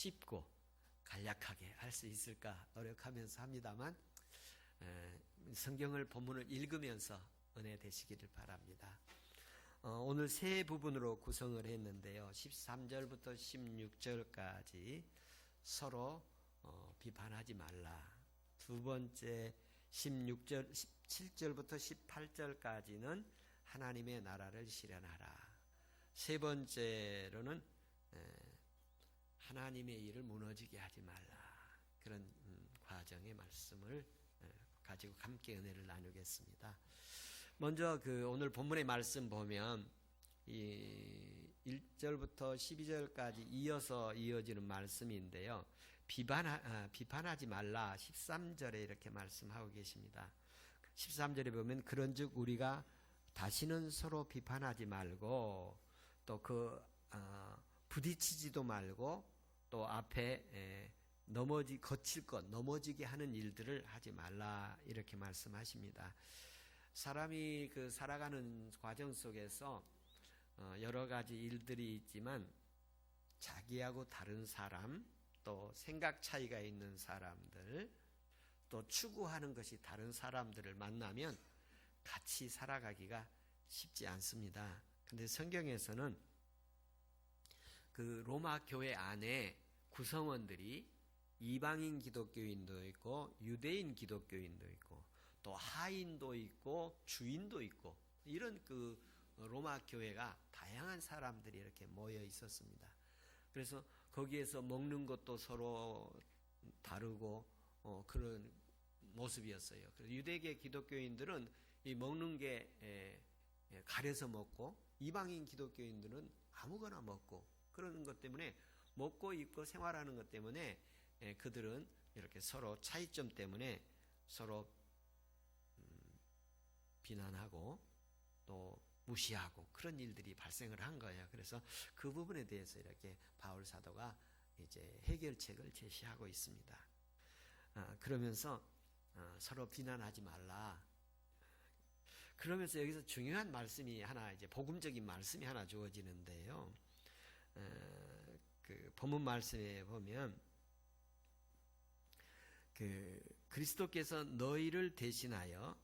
쉽고 간략하게 할 수 있을까 노력하면서 합니다만 성경을 본문을 읽으면서 은혜 되시기를 바랍니다. 오늘 세 부분으로 구성을 했는데요. 13절부터 16절까지 서로 비판하지 말라. 두 번째 17절부터 18절까지는 하나님의 나라를 실현하라. 세 번째로는 하나님의 일을 무너지게 하지 말라. 그런 과정의 말씀을 가지고 함께 은혜를 나누겠습니다. 먼저 오늘 본문의 말씀 보면 이 1절부터 12절까지 이어지는 말씀인데요. 비판하지 말라. 13절에 이렇게 말씀하고 계십니다. 13절에 보면 그런즉 우리가 다시는 서로 비판하지 말고 또 부딪히지도 말고 또 앞에 거칠 것 넘어지게 하는 일들을 하지 말라 이렇게 말씀하십니다. 사람이 살아가는 과정 속에서 여러 가지 일들이 있지만 자기하고 다른 사람 또 생각 차이가 있는 사람들 또 추구하는 것이 다른 사람들을 만나면 같이 살아가기가 쉽지 않습니다. 근데 성경에서는 로마 교회 안에 구성원들이 이방인 기독교인도 있고 유대인 기독교인도 있고 또 하인도 있고 주인도 있고 이런 로마 교회가 다양한 사람들이 이렇게 모여 있었습니다. 그래서 거기에서 먹는 것도 서로 다르고 그런 모습이었어요. 그래서 유대계 기독교인들은 이 먹는 게 가려서 먹고 이방인 기독교인들은 아무거나 먹고 그러는 것 때문에 먹고 입고 생활하는 것 때문에 그들은 이렇게 서로 차이점 때문에 서로 비난하고 또 무시하고 그런 일들이 발생을 한 거예요. 그래서 그 부분에 대해서 이렇게 바울 사도가 이제 해결책을 제시하고 있습니다. 그러면서 서로 비난하지 말라. 그러면서 여기서 중요한 말씀이 하나 이제 복음적인 말씀이 하나 주어지는데요. 본문 말씀에 보면 그리스도께서 너희를 대신하여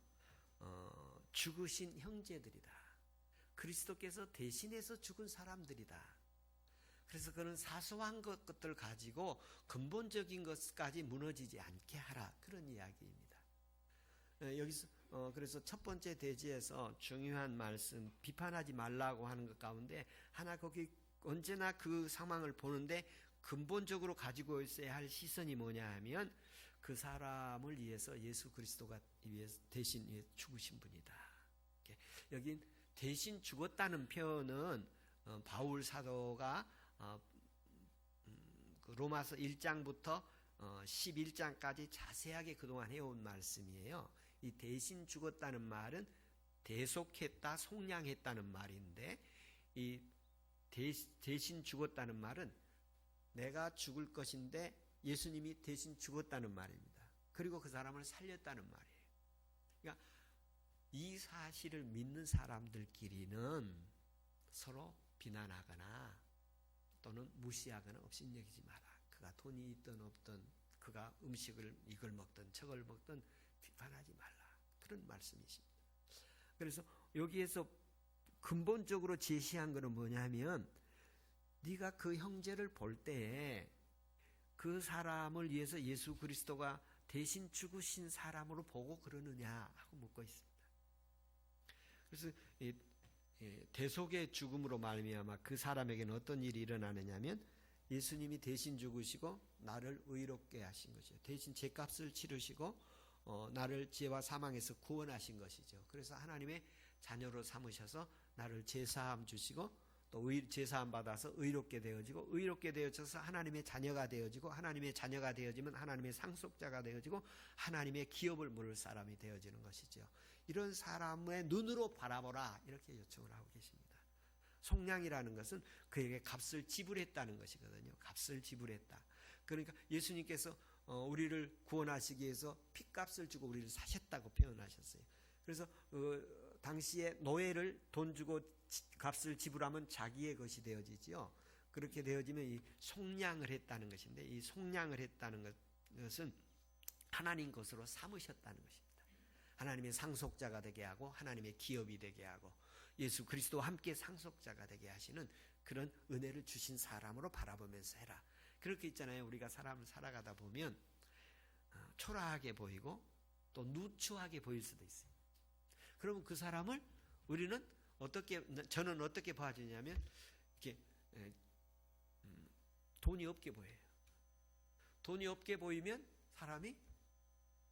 죽으신 형제들이다. 그리스도께서 대신해서 죽은 사람들이다. 그래서 그는 사소한 것들 가지고 근본적인 것까지 무너지지 않게 하라. 그런 이야기입니다. 여기서 그래서 첫 번째 대지에서 중요한 말씀 비판하지 말라고 하는 것 가운데 하나 거기 언제나 그 상황을 보는데 근본적으로 가지고 있어야 할 시선이 뭐냐 하면 그 사람을 위해서 예수 그리스도가 대신 죽으신 분이다. 여기 대신 죽었다는 표현은 바울 사도가 로마서 1장부터 11장까지 자세하게 그동안 해온 말씀이에요. 이 대신 죽었다는 말은 대속했다, 속량했다는 말인데 이 대신 죽었다는 말은 내가 죽을 것인데 예수님이 대신 죽었다는 말입니다. 그리고 그 사람을 살렸다는 말이에요. 그러니까 이 사실을 믿는 사람들끼리는 서로 비난하거나 또는 무시하거나 업신여기지 마라. 그가 돈이 있든 없든 그가 음식을 이걸 먹든 저걸 먹든 비판하지 말라. 그런 말씀이십니다. 그래서 여기에서 근본적으로 제시한 것은 뭐냐면 네가 그 형제를 볼 때에 그 사람을 위해서 예수 그리스도가 대신 죽으신 사람으로 보고 그러느냐 하고 묻고 있습니다. 그래서 대속의 죽음으로 말미암아 그 사람에게는 어떤 일이 일어나느냐면 예수님이 대신 죽으시고 나를 의롭게 하신 것이죠. 대신 죄값을 치르시고 나를 죄와 사망에서 구원하신 것이죠. 그래서 하나님의 자녀로 삼으셔서 나를 죄사함 주시고 또 죄사함 받아서 의롭게 되어지고 의롭게 되어져서 하나님의 자녀가 되어지고 하나님의 자녀가 되어지면 하나님의 상속자가 되어지고 하나님의 기업을 물을 사람이 되어지는 것이죠. 이런 사람의 눈으로 바라보라 이렇게 요청을 하고 계십니다. 속량이라는 것은 그에게 값을 지불했다는 것이거든요. 값을 지불했다. 그러니까 예수님께서 우리를 구원하시기 위해서 핏값을 주고 우리를 사셨다고 표현하셨어요. 그래서 당시에 노예를 돈 주고 값을 지불하면 자기의 것이 되어지지요. 그렇게 되어지면 이 속량을 했다는 것인데, 이 속량을 했다는 것은 하나님 것으로 삼으셨다는 것입니다. 하나님의 상속자가 되게 하고 하나님의 기업이 되게 하고 예수 그리스도와 함께 상속자가 되게 하시는 그런 은혜를 주신 사람으로 바라보면서 해라. 그렇게 있잖아요. 우리가 사람을 살아가다 보면 초라하게 보이고 또 누추하게 보일 수도 있어요. 그러면 그 사람을 저는 어떻게 봐주냐면 이렇게 돈이 없게 보여요. 돈이 없게 보이면 사람이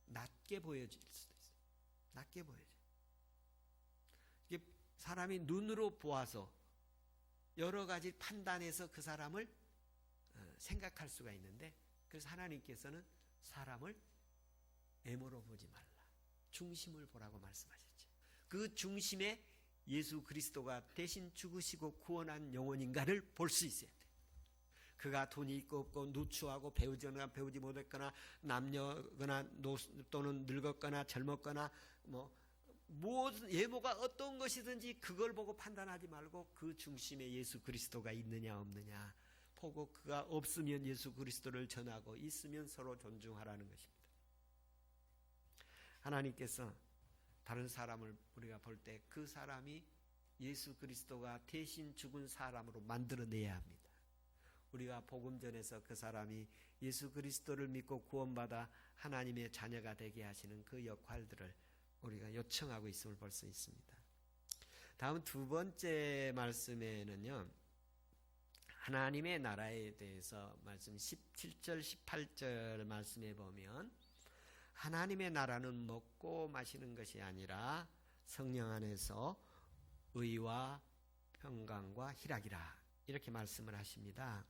낮게 보여질 수도 있어요. 낮게 보여져요. 이게 사람이 눈으로 보아서 여러 가지 판단해서 그 사람을 생각할 수가 있는데, 그래서 하나님께서는 사람을 애모로 보지 말라. 중심을 보라고 말씀하셨죠. 그 중심에 예수 그리스도가 대신 죽으시고 구원한 영혼인가를 볼 수 있어야 돼. 그가 돈이 있고 없고 누추하고 배우거나 배우지 못했거나 남녀거나 또는 늙었거나 젊었거나 무슨 예모가 어떤 것이든지 그걸 보고 판단하지 말고 그 중심에 예수 그리스도가 있느냐 없느냐 보고, 그가 없으면 예수 그리스도를 전하고 있으면 서로 존중하라는 것입니다. 하나님께서 다른 사람을 우리가 볼 때 그 사람이 예수 그리스도가 대신 죽은 사람으로 만들어내야 합니다. 우리가 복음 전에서 그 사람이 예수 그리스도를 믿고 구원받아 하나님의 자녀가 되게 하시는 그 역할들을 우리가 요청하고 있음을 볼 수 있습니다. 다음 두 번째 말씀에는요, 하나님의 나라에 대해서 말씀 17절 18절 말씀에 보면, 하나님의 나라는 먹고 마시는 것이 아니라 성령 안에서 의와 평강과 희락이라, 이렇게 말씀을 하십니다.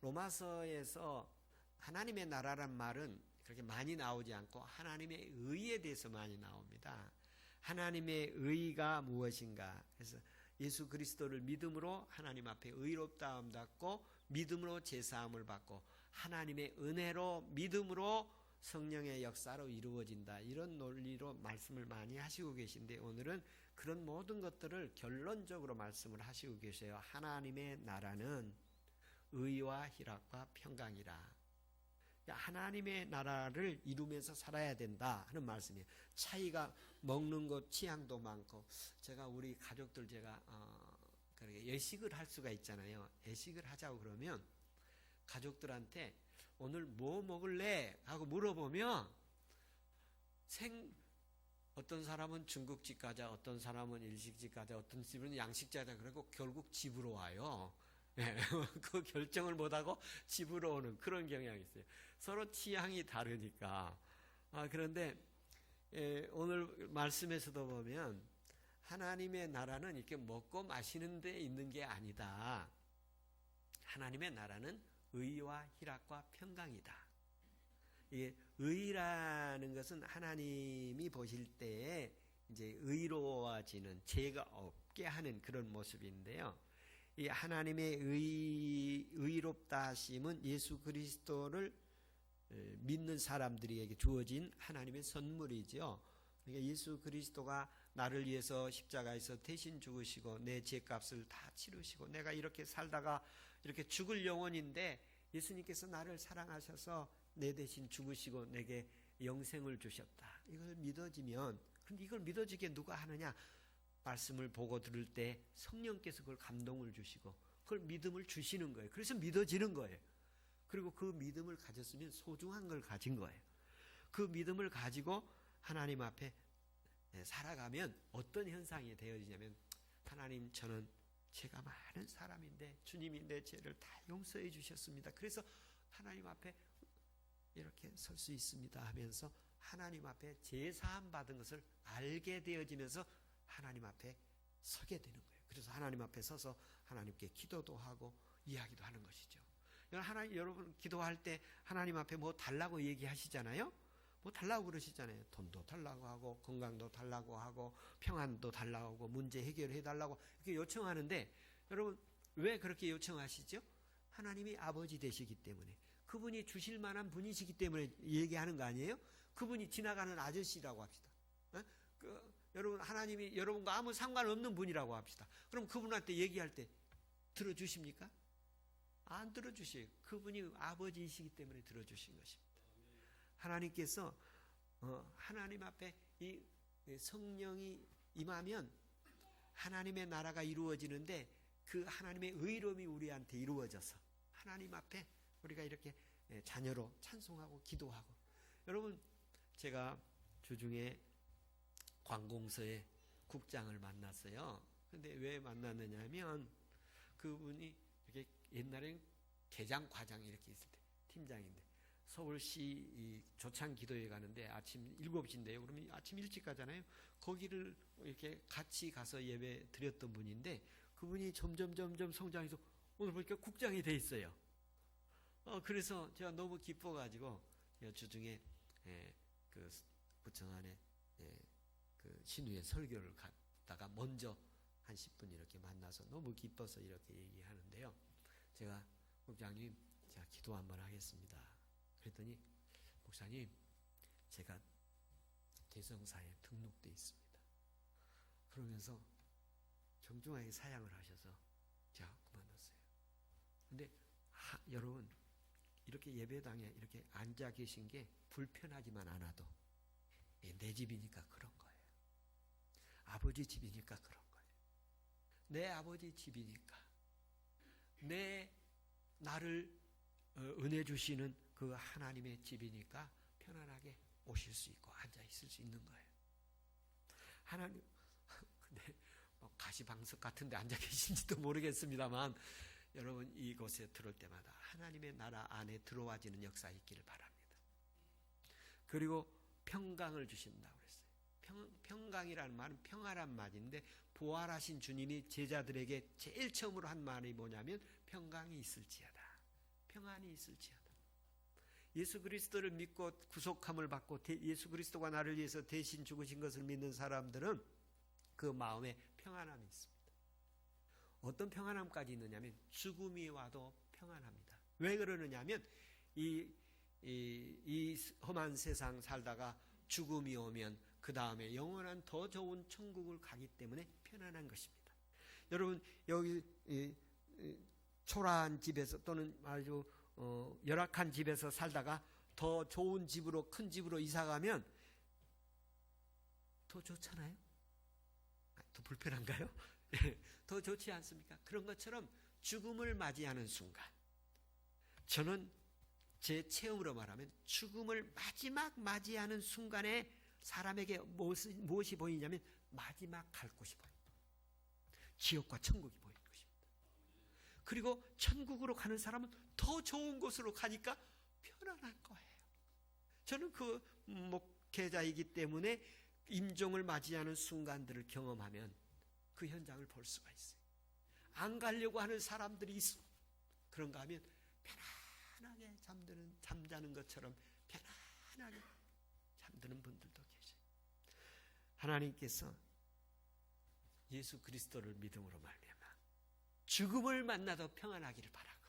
로마서에서 하나님의 나라란 말은 그렇게 많이 나오지 않고 하나님의 의에 대해서 많이 나옵니다. 하나님의 의가 무엇인가? 그래서 예수 그리스도를 믿음으로 하나님 앞에 의롭다함 받고 믿음으로 제사함을 받고 하나님의 은혜로 믿음으로 성령의 역사로 이루어진다. 이런 논리로 말씀을 많이 하시고 계신데, 오늘은 그런 모든 것들을 결론적으로 말씀을 하시고 계세요. 하나님의 나라는 의와 희락과 평강이라. 하나님의 나라를 이루면서 살아야 된다 하는 말씀이에요. 차이가 먹는 것 취향도 많고, 제가 우리 가족들 예식을 할 수가 있잖아요. 예식을 하자고 그러면 가족들한테 오늘 뭐 먹을래? 하고 물어보면 어떤 사람은 중국집 가자, 어떤 사람은 일식집 가자, 어떤 집은 양식 가자, 그리고 결국 집으로 와요. 네, 그 결정을 못하고 집으로 오는 그런 경향이 있어요. 서로 취향이 다르니까. 그런데 오늘 말씀에서도 보면 하나님의 나라는 이렇게 먹고 마시는 데 있는 게 아니다. 하나님의 나라는 의와 희락과 평강이다. 이게 의라는 것은 하나님이 보실 때에 이제 의로워지는, 죄가 없게 하는 그런 모습인데요. 이 하나님의 의롭다 하심은 예수 그리스도를 믿는 사람들에게 주어진 하나님의 선물이죠. 그러니까 예수 그리스도가 나를 위해서 십자가에서 대신 죽으시고 내 죄값을 다 치르시고 내가 이렇게 살다가 이렇게 죽을 영혼인데 예수님께서 나를 사랑하셔서 내 대신 죽으시고 내게 영생을 주셨다. 이걸 믿어지면, 근데 이걸 믿어지게 누가 하느냐? 말씀을 보고 들을 때 성령께서 그걸 감동을 주시고 그걸 믿음을 주시는 거예요. 그래서 믿어지는 거예요. 그리고 그 믿음을 가졌으면 소중한 걸 가진 거예요. 그 믿음을 가지고 하나님 앞에 살아가면 어떤 현상이 되어지냐면, 하나님, 저는 죄가 많은 사람인데 주님이 내 죄를 다 용서해 주셨습니다. 그래서 하나님 앞에 이렇게 설 수 있습니다 하면서 하나님 앞에 제사함 받은 것을 알게 되어지면서 하나님 앞에 서게 되는 거예요. 그래서 하나님 앞에 서서 하나님께 기도도 하고 이야기도 하는 것이죠. 여러분 기도할 때 하나님 앞에 뭐 달라고 얘기하시잖아요. 뭐 달라고 그러시잖아요. 돈도 달라고 하고 건강도 달라고 하고 평안도 달라고 하고 문제 해결해 달라고 이렇게 요청하는데, 여러분 왜 그렇게 요청하시죠? 하나님이 아버지 되시기 때문에, 그분이 주실 만한 분이시기 때문에 얘기하는 거 아니에요? 그분이 지나가는 아저씨라고 합시다. 여러분 하나님이 여러분과 아무 상관없는 분이라고 합시다. 그럼 그분한테 얘기할 때 들어주십니까? 안 들어주셔요. 그분이 아버지이시기 때문에 들어주신 것입니다. 하나님께서 하나님 앞에 이 성령이 임하면 하나님의 나라가 이루어지는데 그 하나님의 의로움이 우리한테 이루어져서 하나님 앞에 우리가 이렇게 자녀로 찬송하고 기도하고. 여러분, 제가 주중에 관공서의 국장을 만났어요. 근데 왜 만났느냐 하면 그분이 이렇게 옛날엔 계장 과장 이렇게 있을 때 팀장인데 서울시 조창 기도회 가는데 아침 7시인데요. 그러면 아침 일찍 가잖아요. 거기를 이렇게 같이 가서 예배 드렸던 분인데 그분이 점점 성장해서 오늘 보니까 국장이 돼 있어요. 그래서 제가 너무 기뻐가지고 주중에 그 부천 안에 그 신우의 설교를 갔다가 먼저 한 10분 이렇게 만나서 너무 기뻐서 이렇게 얘기하는데요. 제가 목장님, 제가 기도 한번 하겠습니다. 그랬더니 목사님, 제가 대성사에 등록돼 있습니다. 그러면서 정중하게 사양을 하셔서 제가 그만뒀어요. 근데 여러분, 이렇게 예배당에 이렇게 앉아 계신 게 불편하지만 않아도 내 집이니까 그런 거예요. 아버지 집이니까 그런 거예요. 내 아버지 집이니까 나를 은혜 주시는 그 하나님의 집이니까 편안하게 오실 수 있고 앉아 있을 수 있는 거예요. 하나님, 근데 가시방석 같은 데 앉아 계신지도 모르겠습니다만 여러분, 이곳에 들어올 때마다 하나님의 나라 안에 들어와지는 역사 있기를 바랍니다. 그리고 평강을 주신다고 그랬어요. 평강이라는 말은 평화란 말인데 부활하신 주님이 제자들에게 제일 처음으로 한 말이 뭐냐면 평강이 있을지어다. 평안이 있을지어다. 예수 그리스도를 믿고 구속함을 받고 예수 그리스도가 나를 위해서 대신 죽으신 것을 믿는 사람들은 그 마음에 평안함이 있습니다. 어떤 평안함까지 있느냐면 죽음이 와도 평안합니다. 왜 그러느냐 하면 이 험한 세상 살다가 죽음이 오면 그 다음에 영원한 더 좋은 천국을 가기 때문에 편안한 것입니다. 여러분, 여기 초라한 집에서 또는 아주 열악한 집에서 살다가 더 좋은 집으로, 큰 집으로 이사가면 더 좋잖아요? 더 불편한가요? 더 좋지 않습니까? 그런 것처럼 죽음을 맞이하는 순간, 저는 제 체험으로 말하면 죽음을 마지막 맞이하는 순간에 사람에게 무엇이 보이냐면 마지막 갈 곳이 보입니다. 지옥과 천국이 보이는 것입니다. 그리고 천국으로 가는 사람은 더 좋은 곳으로 가니까 편안한 거예요. 저는 그 목회자이기 때문에 임종을 맞이하는 순간들을 경험하면 그 현장을 볼 수가 있어요. 안 가려고 하는 사람들이 있어. 그런가 하면 편안하게 잠자는 것처럼 편안하게 잠드는 분들도 계세요. 하나님께서 예수 그리스도를 믿음으로 말미암아 죽음을 만나도 평안하기를 바라고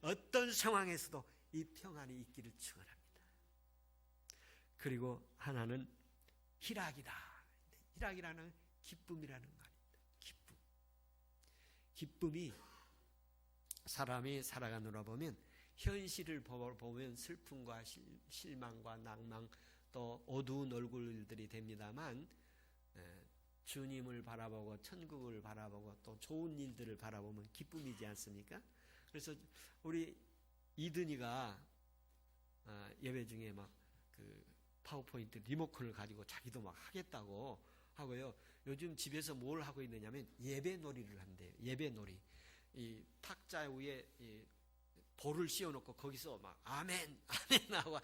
어떤 상황에서도 이 평안이 있기를 축원합니다. 그리고 하나는 희락이다. 희락이라는 기쁨이라는 말입니다. 기쁨이 사람이 살아가느라 보면 현실을 보면 슬픔과 실망과 낭망 또 어두운 얼굴들이 됩니다만 주님을 바라보고 천국을 바라보고 또 좋은 일들을 바라보면 기쁨이지 않습니까? 그래서 우리 이든이가 예배 중에 막 그 파워포인트 리모컨을 가지고 자기도 막 하겠다고 하고요. 요즘 집에서 뭘 하고 있느냐면 예배놀이를 한대요. 예배놀이. 이 탁자 위에 이 볼을 씌워놓고 거기서 막 아멘 아멘 하고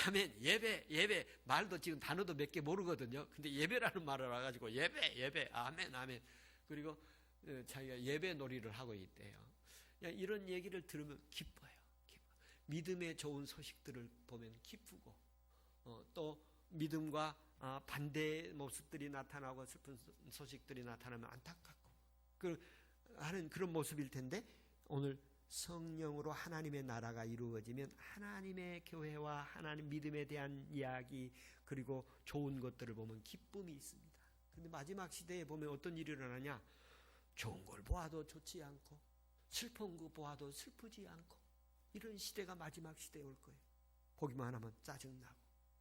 아멘 예배 말도 지금 단어도 몇 개 모르거든요. 근데 예배라는 말을 와가지고 예배 아멘 그리고 자기가 예배놀이를 하고 있대요. 이런 얘기를 들으면 기뻐요. 믿음의 좋은 소식들을 보면 기쁘고 또 믿음과 반대의 모습들이 나타나고 슬픈 소식들이 나타나면 안타깝고 하는 그런 모습일 텐데 오늘 성령으로 하나님의 나라가 이루어지면 하나님의 교회와 하나님 믿음에 대한 이야기 그리고 좋은 것들을 보면 기쁨이 있습니다. 그런데 마지막 시대에 보면 어떤 일이 일어나냐? 좋은 걸 보아도 좋지 않고 슬픈 거 보아도 슬프지 않고 이런 시대가 마지막 시대에 올 거예요. 보기만 하면 짜증나고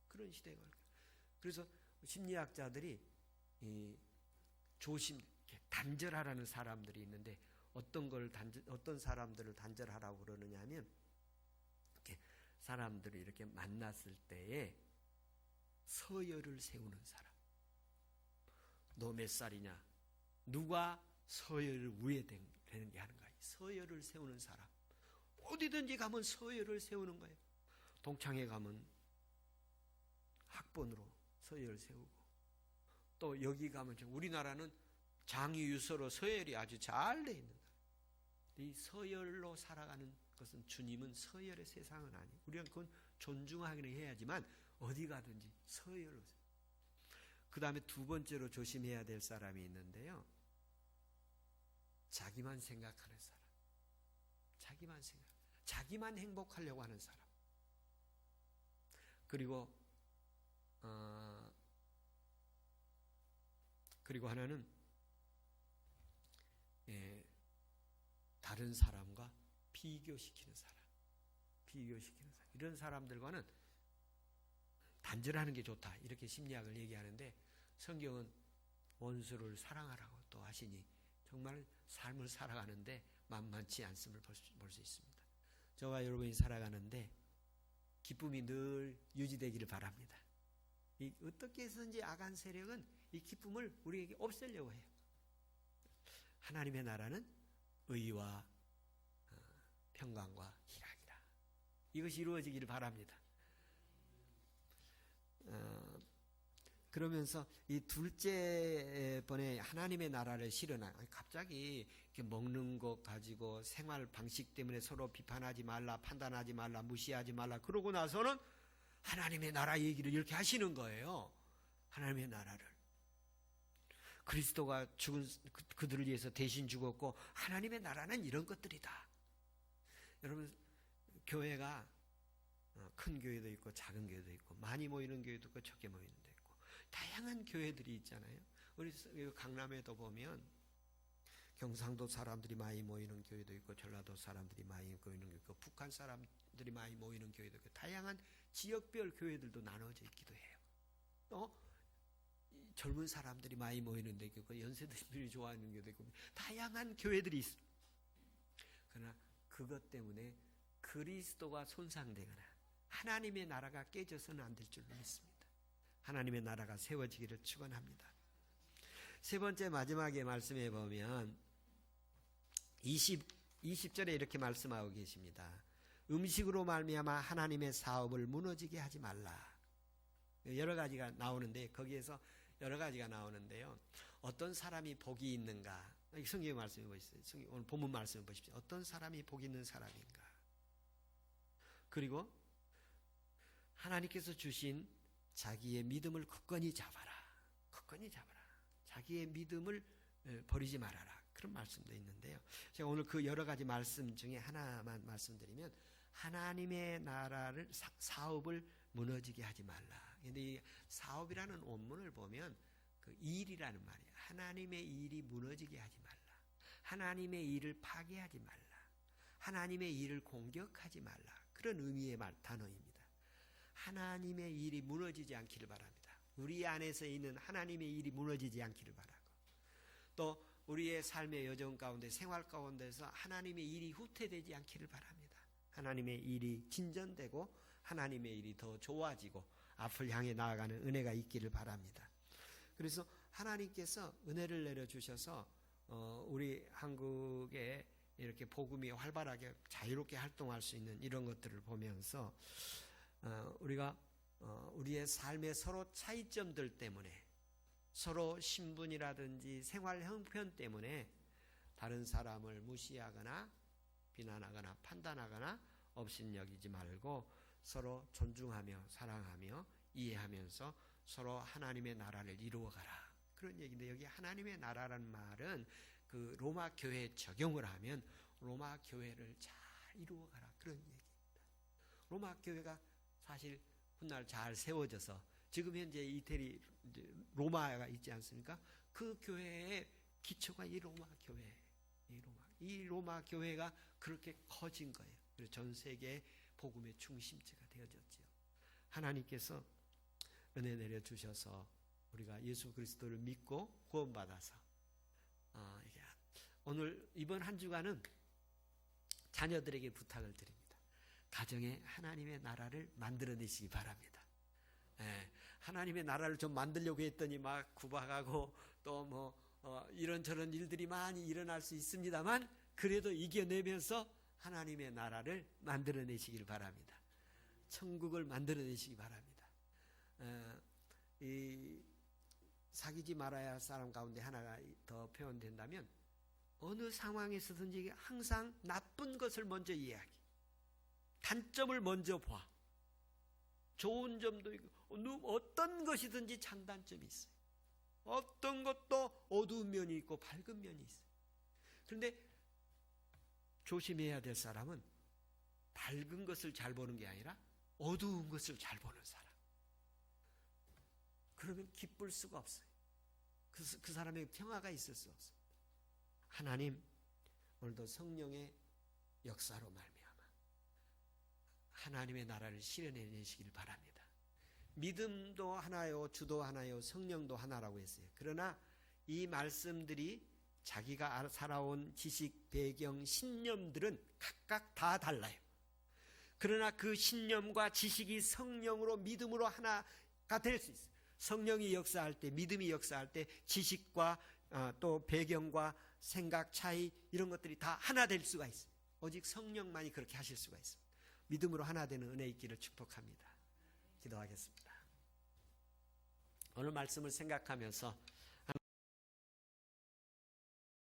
그런 시대가 올 거예요. 그래서 심리학자들이 단절하라는 사람들이 있는데 어떤 사람들을 단절하라고 그러느냐 하면 이렇게 사람들을 이렇게 만났을 때에 서열을 세우는 사람. 너 몇 살이냐? 누가 서열을 위에 되는 게 하는 거야. 서열을 세우는 사람. 어디든지 가면 서열을 세우는 거예요. 동창회 가면 학번으로 서열을 세우고, 또 여기 가면 우리나라는 장유유서로 서열이 아주 잘 돼 있는 거예요. 이 서열로 살아가는 것은, 주님은 서열의 세상은 아니에요. 우리는 그건 존중하기는 해야지만 어디 가든지 서열로. 그 다음에 두 번째로 조심해야 될 사람이 있는데요. 자기만 생각하는 사람. 자기만 행복하려고 하는 사람. 그리고 하나는 다른 사람과 비교시키는 사람. 이런 사람들과는 단절하는 게 좋다, 이렇게 심리학을 얘기하는데, 성경은 원수를 사랑하라고 또 하시니 정말 삶을 살아가는데 만만치 않음을 볼 수 있습니다. 저와 여러분이 살아가는데 기쁨이 늘 유지되기를 바랍니다. 어떻게 해서든지 악한 세력은 이 기쁨을 우리에게 없애려고 해요. 하나님의 나라는 의와 평강과 희락이라. 이것이 이루어지기를 바랍니다. 그러면서 이 둘째 번에 하나님의 나라를 실현한, 갑자기 이렇게 먹는 것 가지고 생활 방식 때문에 서로 비판하지 말라, 판단하지 말라, 무시하지 말라, 그러고 나서는 하나님의 나라 얘기를 이렇게 하시는 거예요. 하나님의 나라를. 그리스도가 죽은 그들을 위해서 대신 죽었고, 하나님의 나라는 이런 것들이다. 여러분, 교회가 큰 교회도 있고 작은 교회도 있고, 많이 모이는 교회도 있고 적게 모이는 데도 있고, 다양한 교회들이 있잖아요. 우리 강남에도 보면 경상도 사람들이 많이 모이는 교회도 있고, 전라도 사람들이 많이 모이는 교회도 있고, 북한 사람들이 많이 모이는 교회도 있고, 다양한 지역별 교회들도 나눠져 있기도 해요. 또 젊은 사람들이 많이 모이는 데도 있고, 연세들이 좋아하는 교회도 있고, 다양한 교회들이 있어요. 그러나 그것 때문에 그리스도가 손상되거나 하나님의 나라가 깨져서는 안 될 줄로 믿습니다. 하나님의 나라가 세워지기를 축원합니다. 세 번째, 마지막에 말씀해 보면 20절에 이렇게 말씀하고 계십니다. 음식으로 말미암아 하나님의 사업을 무너지게 하지 말라. 여러 가지가 나오는데, 거기에서 여러 가지가 나오는데요. 어떤 사람이 복이 있는가? 성경 말씀해 보십시오. 오늘 본문 말씀해 보십시오. 어떤 사람이 복 있는 사람인가? 그리고 하나님께서 주신 자기의 믿음을 굳건히 잡아라. 자기의 믿음을 버리지 말아라. 그런 말씀도 있는데요. 제가 오늘 그 여러 가지 말씀 중에 하나만 말씀드리면, 하나님의 나라를 사업을 무너지게 하지 말라. 근데 이 사업이라는 원문을 보면 그 일이라는 말이에요. 하나님의 일이 무너지게 하지 말라. 하나님의 일을 파괴하지 말라. 하나님의 일을 공격하지 말라. 그런 의미의 단어입니다. 하나님의 일이 무너지지 않기를 바랍니다. 우리 안에서 있는 하나님의 일이 무너지지 않기를 바라고, 또 우리의 삶의 여정 가운데, 생활 가운데서 하나님의 일이 후퇴되지 않기를 바랍니다. 하나님의 일이 진전되고 하나님의 일이 더 좋아지고 앞을 향해 나아가는 은혜가 있기를 바랍니다. 그래서 하나님께서 은혜를 내려주셔서 우리 한국에 이렇게 복음이 활발하게 자유롭게 활동할 수 있는 이런 것들을 보면서 우리가 우리의 삶의 서로 차이점들 때문에, 서로 신분이라든지 생활 형편 때문에 다른 사람을 무시하거나 비난하거나 판단하거나 업신여기지 말고 서로 존중하며 사랑하며 이해하면서 서로 하나님의 나라를 이루어가라. 그런 얘기인데, 여기 하나님의 나라라는 말은 그 로마 교회에 적용을 하면 로마 교회를 잘 이루어가라, 그런 얘기입니다. 로마 교회가 사실 훗날 잘 세워져서 지금 현재 이태리 로마가 있지 않습니까? 그 교회의 기초가 이 로마 교회, 이 로마 교회가 그렇게 커진 거예요. 그리고 전 세계 복음의 중심지가 되어졌지요. 하나님께서 은혜 내려주셔서 우리가 예수 그리스도를 믿고 구원받아서 오늘 이번 한 주간은 자녀들에게 부탁을 드립니다. 가정에 하나님의 나라를 만들어내시기 바랍니다. 하나님의 나라를 좀 만들려고 했더니 막 구박하고 또 이런저런 일들이 많이 일어날 수 있습니다만 그래도 이겨내면서 하나님의 나라를 만들어내시길 바랍니다. 천국을 만들어내시기 바랍니다. 이 사귀지 말아야 할 사람 가운데 하나가 더 표현된다면 어느 상황에서든지 항상 나쁜 것을 먼저 이야기, 단점을 먼저 봐. 좋은 점도 있고 어떤 것이든지 장단점이 있어요. 어떤 것도 어두운 면이 있고 밝은 면이 있어요. 그런데 조심해야 될 사람은 밝은 것을 잘 보는 게 아니라 어두운 것을 잘 보는 사람. 그러면 기쁠 수가 없어요. 그 사람에게 평화가 있을 수 없어요. 하나님, 오늘도 성령의 역사로 말미암아 하나님의 나라를 실현해내시길 바랍니다. 믿음도 하나요, 주도 하나요, 성령도 하나라고 했어요. 그러나 이 말씀들이 자기가 살아온 지식, 배경, 신념들은 각각 다 달라요. 그러나 그 신념과 지식이 성령으로 믿음으로 하나가 될 수 있어요. 성령이 역사할 때, 믿음이 역사할 때 지식과 또 배경과 생각 차이 이런 것들이 다 하나 될 수가 있어요. 오직 성령만이 그렇게 하실 수가 있습니다. 믿음으로 하나 되는 은혜 있기를 축복합니다. 기도하겠습니다. 오늘 말씀을 생각하면서